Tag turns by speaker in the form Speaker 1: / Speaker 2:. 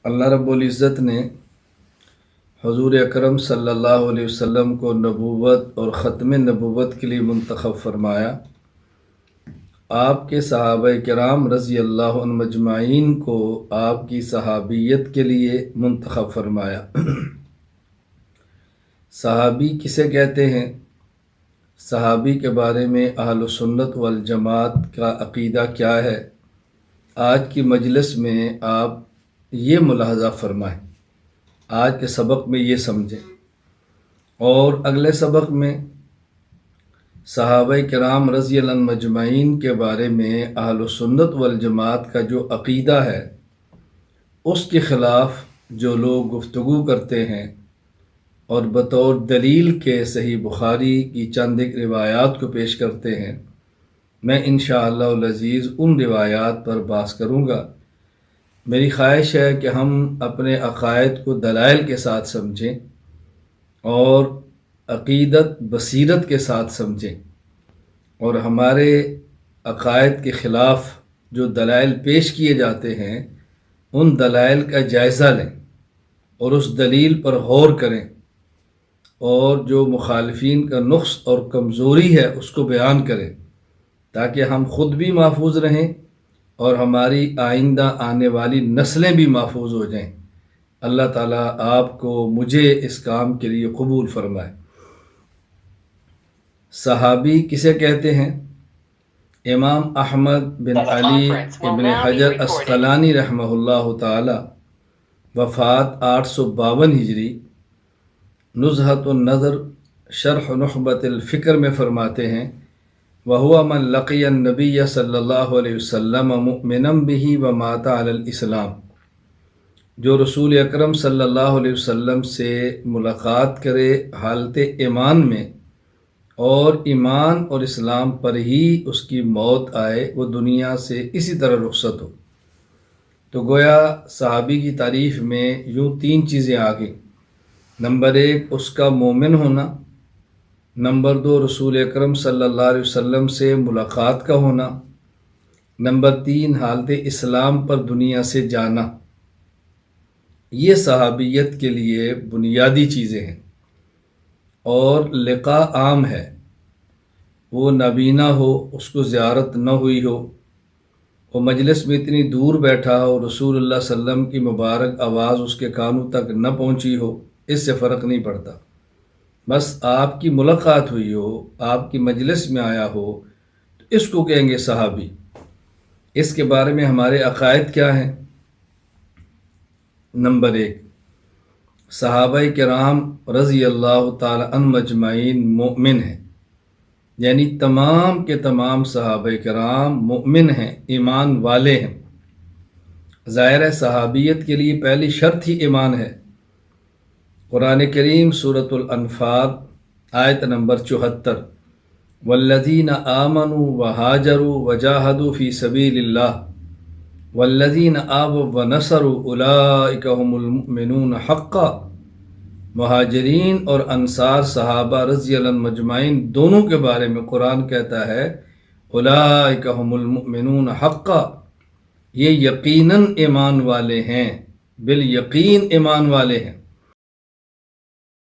Speaker 1: اللہ رب العزت نے حضور اکرم صلی اللہ علیہ وسلم کو نبوت اور ختم نبوت کے لیے منتخب فرمایا۔ آپ کے صحابہ کرام رضی اللہ عنہ مجمعین کو آپ کی صحابیت کے لیے منتخب فرمایا۔ صحابی کسے کہتے ہیں؟ صحابی کے بارے میں اہل سنت والجماعت کا عقیدہ کیا ہے؟ آج کی مجلس میں آپ یہ ملاحظہ فرمائیں، آج کے سبق میں یہ سمجھیں، اور اگلے سبق میں صحابہ کرام رضی اللہ عنہ مجمعین کے بارے میں اہل سنت والجماعت کا جو عقیدہ ہے اس کے خلاف جو لوگ گفتگو کرتے ہیں اور بطور دلیل کے صحیح بخاری کی چند ایک روایات کو پیش کرتے ہیں، میں انشاءاللہ العزیز ان روایات پر بحث کروں گا۔ میری خواہش ہے کہ ہم اپنے عقائد کو دلائل کے ساتھ سمجھیں اور عقیدت بصیرت کے ساتھ سمجھیں، اور ہمارے عقائد کے خلاف جو دلائل پیش کیے جاتے ہیں ان دلائل کا جائزہ لیں اور اس دلیل پر غور کریں، اور جو مخالفین کا نقص اور کمزوری ہے اس کو بیان کریں، تاکہ ہم خود بھی محفوظ رہیں اور ہماری آئندہ آنے والی نسلیں بھی محفوظ ہو جائیں۔ اللہ تعالیٰ آپ کو مجھے اس کام کے لیے قبول فرمائے۔ صحابی کسے کہتے ہیں؟ امام احمد بن علی ابن حجر عسقلانی رحمہ اللہ تعالی وفات 852 ہجری، نزہۃ النظر شرح نخبۃ الفکر میں فرماتے ہیں، وَهُوَ مَنْ لَقِيَ النَّبِيَّ صلی اللہ علیہ وسلم مُؤْمِنًا بِهِ وَمَاتَ عَلَى الْإِسْلَامِ، جو رسول اکرم صلی اللہ علیہ وسلم سے ملاقات کرے حالت ایمان میں اور ایمان اور اسلام پر ہی اس کی موت آئے، وہ دنیا سے اسی طرح رخصت ہو۔ تو گویا صحابی کی تعریف میں یوں 3 چیزیں آ گئیں۔ نمبر 1 اس کا مومن ہونا، نمبر 2 رسول اکرم صلی اللہ علیہ وسلم سے ملاقات کا ہونا، نمبر 3 حالت اسلام پر دنیا سے جانا۔ یہ صحابیت کے لیے بنیادی چیزیں ہیں، اور لقاء عام ہے، وہ نابینا ہو، اس کو زیارت نہ ہوئی ہو، وہ مجلس میں اتنی دور بیٹھا ہو، رسول اللہ صلی اللہ علیہ وسلم کی مبارک آواز اس کے کانوں تک نہ پہنچی ہو، اس سے فرق نہیں پڑتا، بس آپ کی ملاقات ہوئی ہو، آپ کی مجلس میں آیا ہو، تو اس کو کہیں گے صحابی۔ اس کے بارے میں ہمارے عقائد کیا ہیں؟ نمبر 1 صحابہ کرام رضی اللہ تعالی عنہ مجمعین مومن ہیں، یعنی تمام کے تمام صحابہ کرام مومن ہیں، ایمان والے ہیں۔ ظاہر ہے صحابیت کے لیے پہلی شرط ہی ایمان ہے۔ قرآن کریم سورۃ الانفال آیت نمبر 74، والذین آمنوا وہاجروا وجاہدوا فی سبیل اللہ والذین آووا ونصروا اولئک هم المؤمنون حقا۔ مہاجرین اور انصار صحابہ رضی اللہ عنہ مجمعین دونوں کے بارے میں قرآن کہتا ہے اولئک هم المؤمنون حقا، یہ یقیناً ایمان والے ہیں، بالیقین ایمان والے ہیں۔